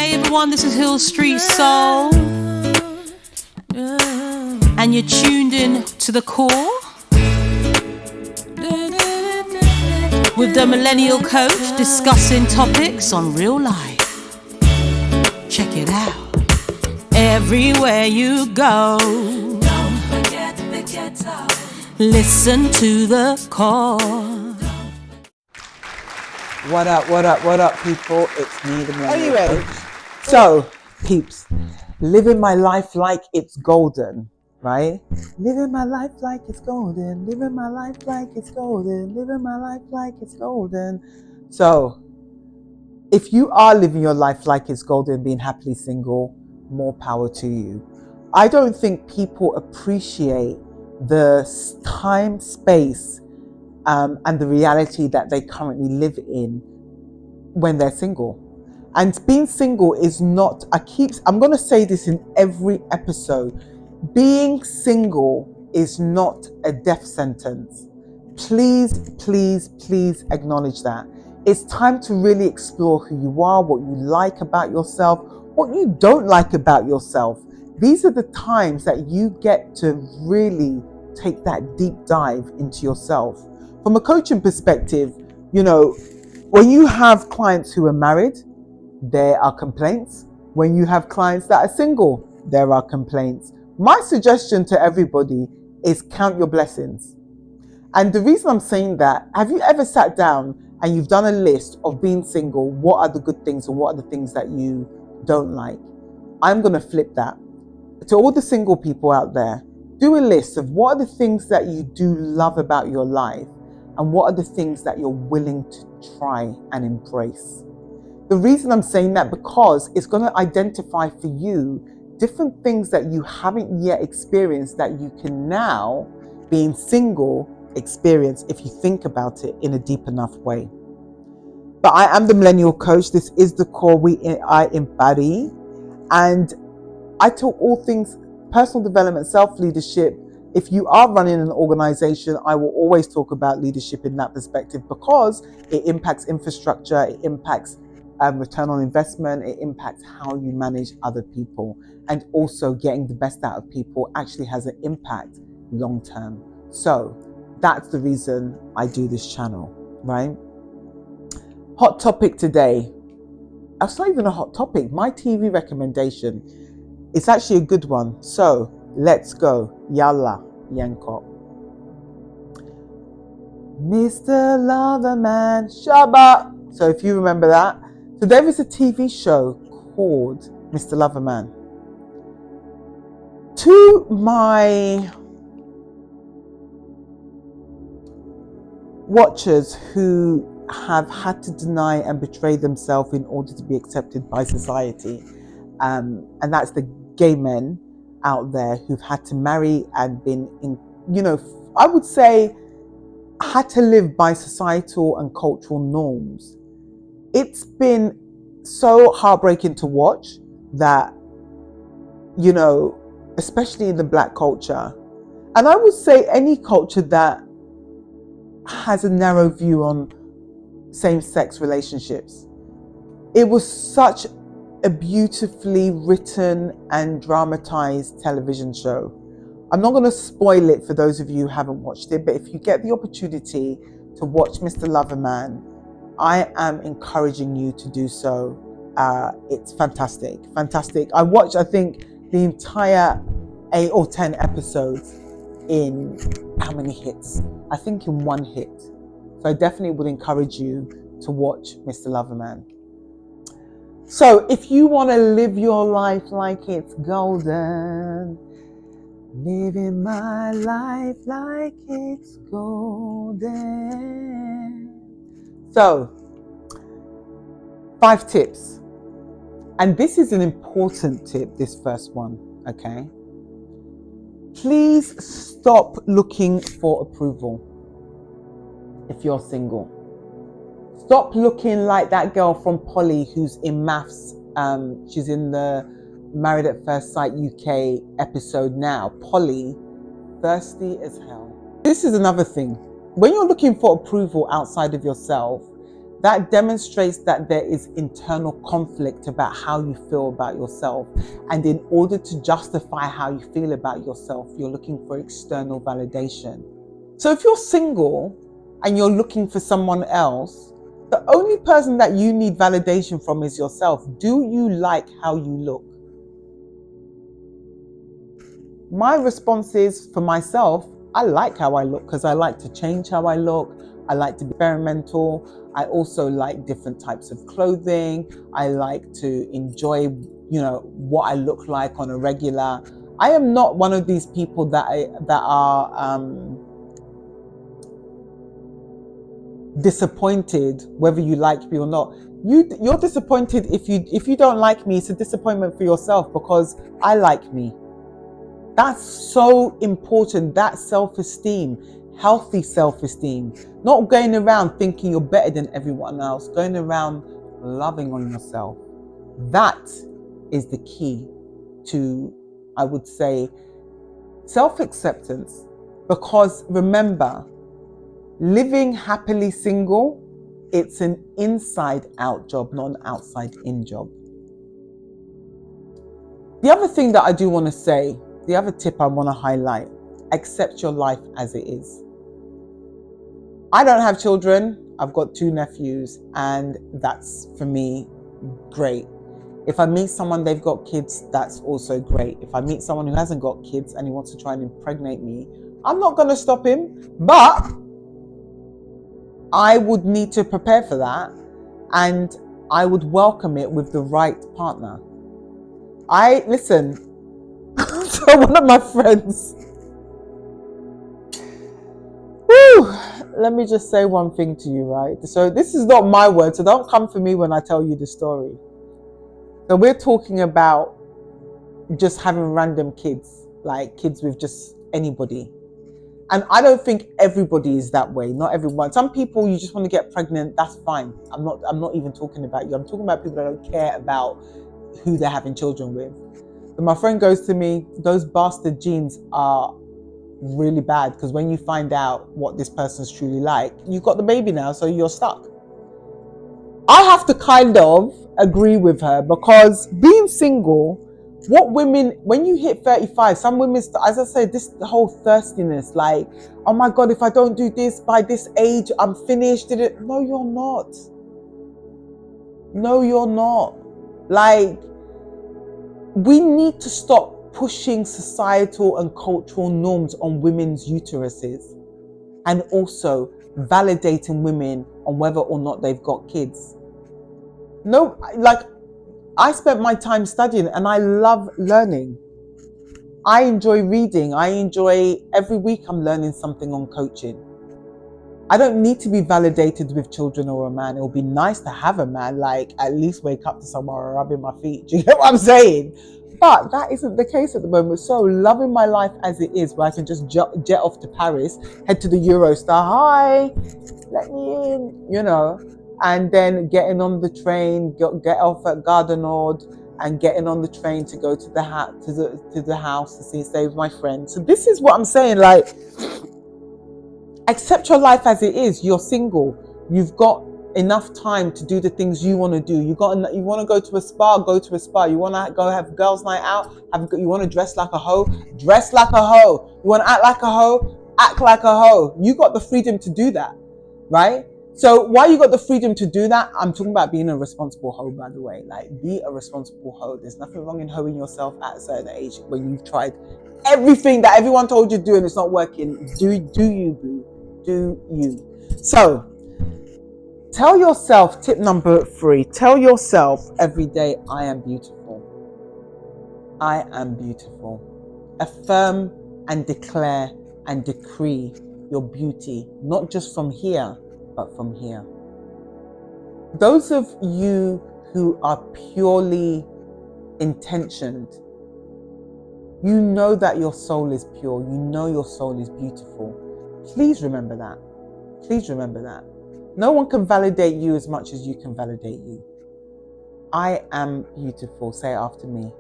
Hey everyone, this is Hill Street Soul, and you're tuned in to the core with the Millennial Coach, discussing topics on real life. Check it out. Everywhere you go, don't forget the ghetto. Listen to the core. What up, people? It's me, the Millennial Coach. So, peeps, living my life like it's golden, right? Living my life like it's golden. Living my life like it's golden. Living my life like it's golden. So, if you are living your life like it's golden, being happily single, more power to you. I don't think people appreciate the time, space, and the reality that they currently live in when they're single. And being single is not, I'm going to say this in every episode, being single is not a death sentence. Please, please, please acknowledge that. It's time to really explore who you are, what you like about yourself, what you don't like about yourself. These are the times that you get to really take that deep dive into yourself. From a coaching perspective, when you have clients who are married, there are complaints. When you have clients that are single, there are complaints. My suggestion to everybody is count your blessings. And the reason I'm saying that, have you ever sat down and you've done a list of being single? What are the good things and what are the things that you don't like? I'm going to flip that. To all the single people out there, do a list of what are the things that you do love about your life and what are the things that you're willing to try and embrace. The reason I'm saying that, because it's going to identify for you different things that you haven't yet experienced that you can now, being single, experience if you think about it in a deep enough way. But I am the Millennial Coach. This is the core I embody. And I talk all things personal development, self-leadership. If you are running an organization, I will always talk about leadership in that perspective, because it impacts infrastructure, it impacts return on investment, it impacts how you manage other people, and also getting the best out of people actually has an impact long term. So that's the reason I do this channel, right? Hot topic today. That's not even a hot topic. My TV recommendation. It's actually a good one. So let's go. Yalla, Yankop. Mr. Loverman, Shabba. So if you remember that. So there is a TV show called Mr. Loverman. To my watchers who have had to deny and betray themselves in order to be accepted by society, and that's the gay men out there who've had to marry and been I would say had to live by societal and cultural norms. It's been so heartbreaking to watch that, especially in the Black culture, and I would say any culture that has a narrow view on same-sex relationships. It was such a beautifully written and dramatized television show. I'm not going to spoil it for those of you who haven't watched it, but if you get the opportunity to watch Mr. Loverman, I am encouraging you to do so. It's fantastic. I watched, I think, the entire 8 or 10 episodes in how many hits? I think in one hit. So I definitely would encourage you to watch Mr. Loverman. So if you want to live your life like it's golden, living my life like it's golden. So 5 tips. And this is an important tip, this first one, okay? Please stop looking for approval if you're single. Stop looking like that girl from Polly who's in maths. She's in the Married at First Sight UK episode now. Polly, thirsty as hell. This is another thing. When you're looking for approval outside of yourself, That demonstrates that there is internal conflict about how you feel about yourself. And in order to justify how you feel about yourself, you're looking for external validation. So if you're single and you're looking for someone else, the only person that you need validation from is yourself. Do you like how you look? My response is, for myself, I like how I look because I like to change how I look. I like to be experimental. I also like different types of clothing. I like to enjoy, what I look like on a regular. I am not one of these people that are disappointed whether you like me or not. You're disappointed if you don't like me. It's a disappointment for yourself because I like me. That's so important. That self-esteem, healthy self-esteem, not going around thinking you're better than everyone else, going around loving on yourself. That is the key to, I would say, self-acceptance. Because remember, living happily single, it's an inside out job, not an outside in job. The other thing that I do want to say, the other tip I want to highlight, accept your life as it is. I don't have children. I've got 2 nephews, and that's, for me, great. If I meet someone, they've got kids, that's also great. If I meet someone who hasn't got kids and he wants to try and impregnate me, I'm not going to stop him, but I would need to prepare for that, and I would welcome it with the right partner. Listen, so one of my friends, let me just say one thing to you, right? So this is not my word, so don't come for me when I tell you the story. So we're talking about just having random kids, like kids with just anybody. And I don't think everybody is that way. Not everyone. Some people, you just want to get pregnant, that's fine. I'm not even talking about you. I'm talking about people that don't care about who they're having children with. But my friend goes to me, those bastard genes are really bad, because when you find out what this person's truly like, you've got the baby now, so you're stuck. I have to kind of agree with her, because being single, what women, when you hit 35, some women, as I said, this whole thirstiness, like, oh my God, if I don't do this by this age, I'm finished. No, you're not. No, you're not. Like, we need to stop pushing societal and cultural norms on women's uteruses, and also validating women on whether or not they've got kids. No, like, I spent my time studying and I love learning. I enjoy reading. Every week I'm learning something on coaching. I don't need to be validated with children or a man. It would be nice to have a man, like at least wake up to someone rubbing my feet. Do you get what I'm saying? But that isn't the case at the moment. So loving my life as it is, where I can just jet off to Paris, head to the Eurostar, hi, let me in, and then getting on the train, get off at Gare du Nord, and getting on the train to go to the house to stay with my friend. So this is what I'm saying, like, accept your life as it is. You're single. You've got enough time to do the things you want to do. You want to go to a spa, go to a spa. You want to go have girls' night out, you want to dress like a hoe, dress like a hoe. You want to act like a hoe, act like a hoe. You got the freedom to do that, right? So why you got the freedom to do that? I'm talking about being a responsible hoe, by the way. Like, be a responsible hoe. There's nothing wrong in hoeing yourself at a certain age when you've tried everything that everyone told you to do and it's not working. Do you, boo? Do you? So tell yourself, tip number 3, tell yourself every day, I am beautiful. I am beautiful. Affirm and declare and decree your beauty, not just from here, but from here. Those of you who are purely intentioned, you know that your soul is pure. You know your soul is beautiful. Please remember that. Please remember that. No one can validate you as much as you can validate you. I am beautiful. Say it after me.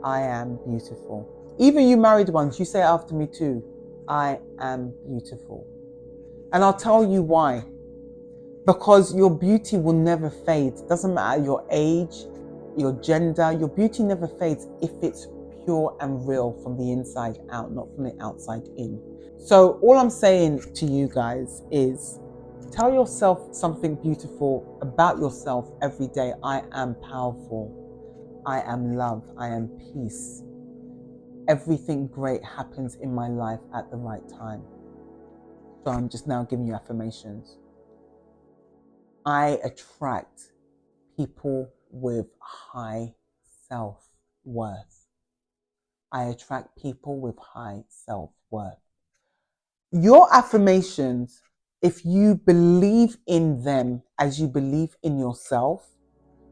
I am beautiful. Even you married ones, you say it after me too. I am beautiful. And I'll tell you why. because your beauty will never fade. Doesn't matter your age, your gender, your beauty never fades if it's pure and real from the inside out, not from the outside in. So all I'm saying to you guys is tell yourself something beautiful about yourself every day. I am powerful. I am love. I am peace. Everything great happens in my life at the right time. So I'm just now giving you affirmations. I attract people with high self-worth. I attract people with high self-worth. Your affirmations, if you believe in them as you believe in yourself,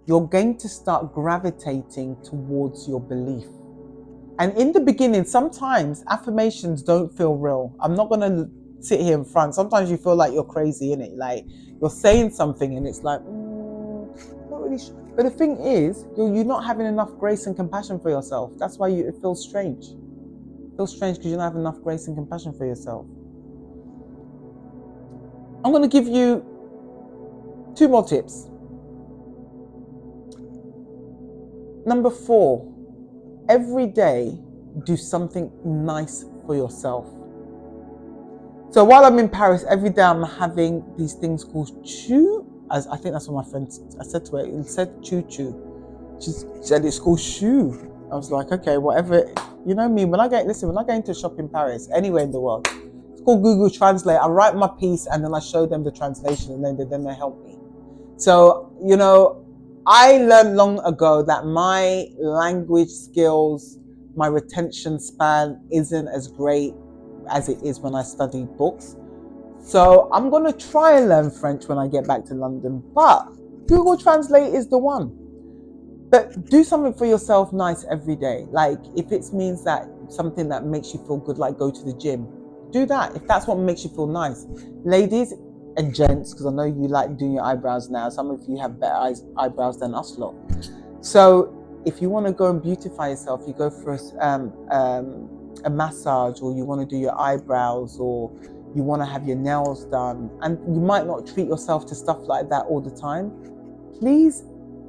you're going to start gravitating towards your belief. And in the beginning, sometimes affirmations don't feel real. I'm not going to sit here in front. Sometimes you feel like you're crazy, innit? Like you're saying something and it's like, not really sure. But the thing is, you're not having enough grace and compassion for yourself. That's why it feels strange. It feels strange because you don't have enough grace and compassion for yourself. I'm going to give you 2 more tips. Number 4, every day do something nice for yourself. So while I'm in Paris, every day I'm having these things called chou. As I think that's what my friend, I said to her, it said choo choo. She said it's called chou. I was like, okay, whatever. You know me, when I go into a shop in Paris, anywhere in the world, it's called Google Translate. I write my piece and then I show them the translation and then they help me. So, you know, I learned long ago that my language skills, my retention span isn't as great as it is when I study books. So I'm going to try and learn French when I get back to London, but Google Translate is the one. But do something for yourself nice every day. Like if it means that something that makes you feel good, like go to the gym, do that. If that's what makes you feel nice. Ladies and gents, because I know you like doing your eyebrows now. Some of you have better eyebrows than us lot. So if you want to go and beautify yourself, you go for a massage, or you want to do your eyebrows, or you want to have your nails done, and you might not treat yourself to stuff like that all the time. Please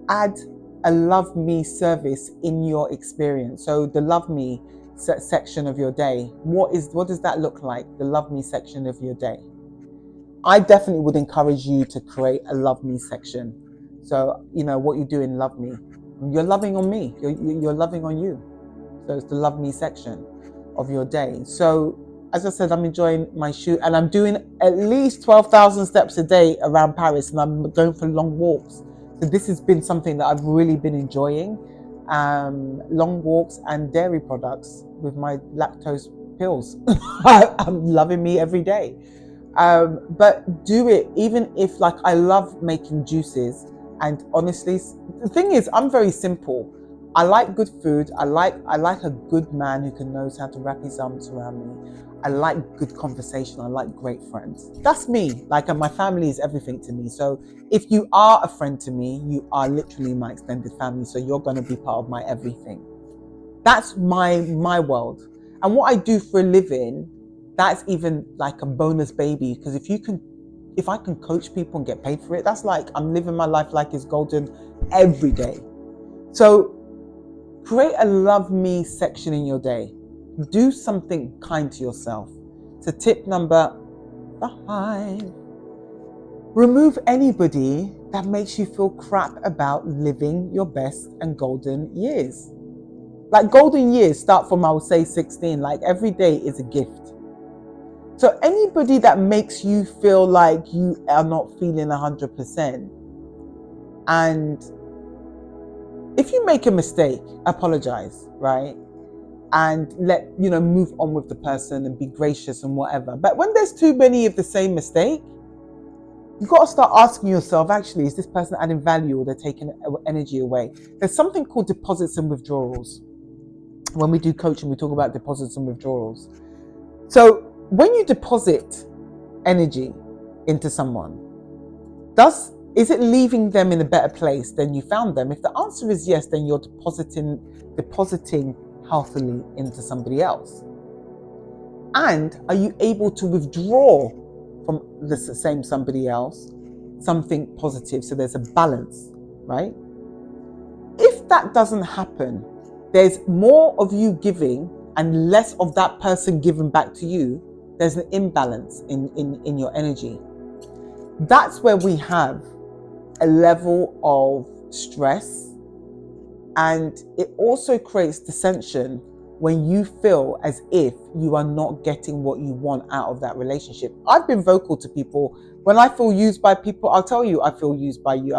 add a love me service in your experience. So the love me section of your day, what does that look like? The love me section of your day. I definitely would encourage you to create a love me section. So you know what you do in love me, you're loving on me, you're loving on you. So it's the love me section of your day. So as I said, I'm enjoying my shoot, and I'm doing at least 12,000 steps a day around Paris, and I'm going for long walks. So this has been something that I've really been enjoying. Long walks and dairy products with my lactose pills. I'm loving me every day. But do it, even if, like, I love making juices, and honestly, the thing is, I'm very simple. I like good food. I like a good man who knows how to wrap his arms around me. I like good conversation. I like great friends. That's me. Like, and my family is everything to me. So if you are a friend to me, you are literally my extended family. So you're going to be part of my everything. That's my world. And what I do for a living, that's even like a bonus baby. Because if I can coach people and get paid for it, that's like I'm living my life like it's golden every day. So create a love me section in your day. Do something kind to yourself. So tip number 5. Remove anybody that makes you feel crap about living your best and golden years. Like, golden years start from, I would say, 16. Like, every day is a gift. So anybody that makes you feel like you are not feeling 100%, and if you make a mistake, apologize, right? And move on with the person and be gracious and whatever. But when there's too many of the same mistake, you've got to start asking yourself, actually, is this person adding value, or they're taking energy away? There's something called deposits and withdrawals. When we do coaching, we talk about deposits and withdrawals. So when you deposit energy into someone, is it leaving them in a better place than you found them? If the answer is yes, then you're depositing healthily into somebody else. And are you able to withdraw from the same somebody else something positive. So there's a balance, right? If that doesn't happen, there's more of you giving and less of that person giving back to you. There's an imbalance in your energy. That's where we have a level of stress, and it also creates dissension when you feel as if you are not getting what you want out of that relationship. I've been vocal to people. When I feel used by people, I'll tell you I feel used by you.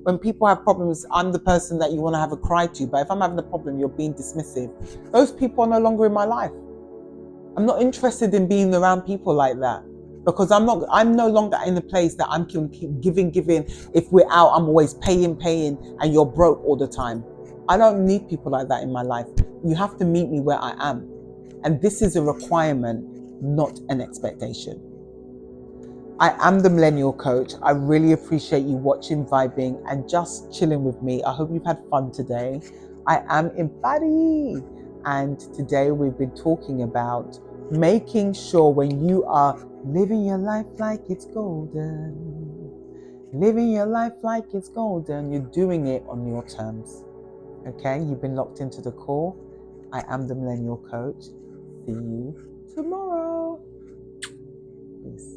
When people have problems, I'm the person that you want to have a cry to. But if I'm having a problem, you're being dismissive. Those people are no longer in my life. I'm not interested in being around people like that, because I'm no longer in a place that I'm keep giving. If we're out, I'm always paying, and you're broke all the time. I don't need people like that in my life. You have to meet me where I am. And this is a requirement, not an expectation. I am the Millennial Coach. I really appreciate you watching, vibing, and just chilling with me. I hope you've had fun today. I am in Bali, and today we've been talking about making sure when you are living your life like it's golden, living your life like it's golden, you're doing it on your terms. Okay, you've been locked into the call. I am the Millennial Coach. See you tomorrow. Peace.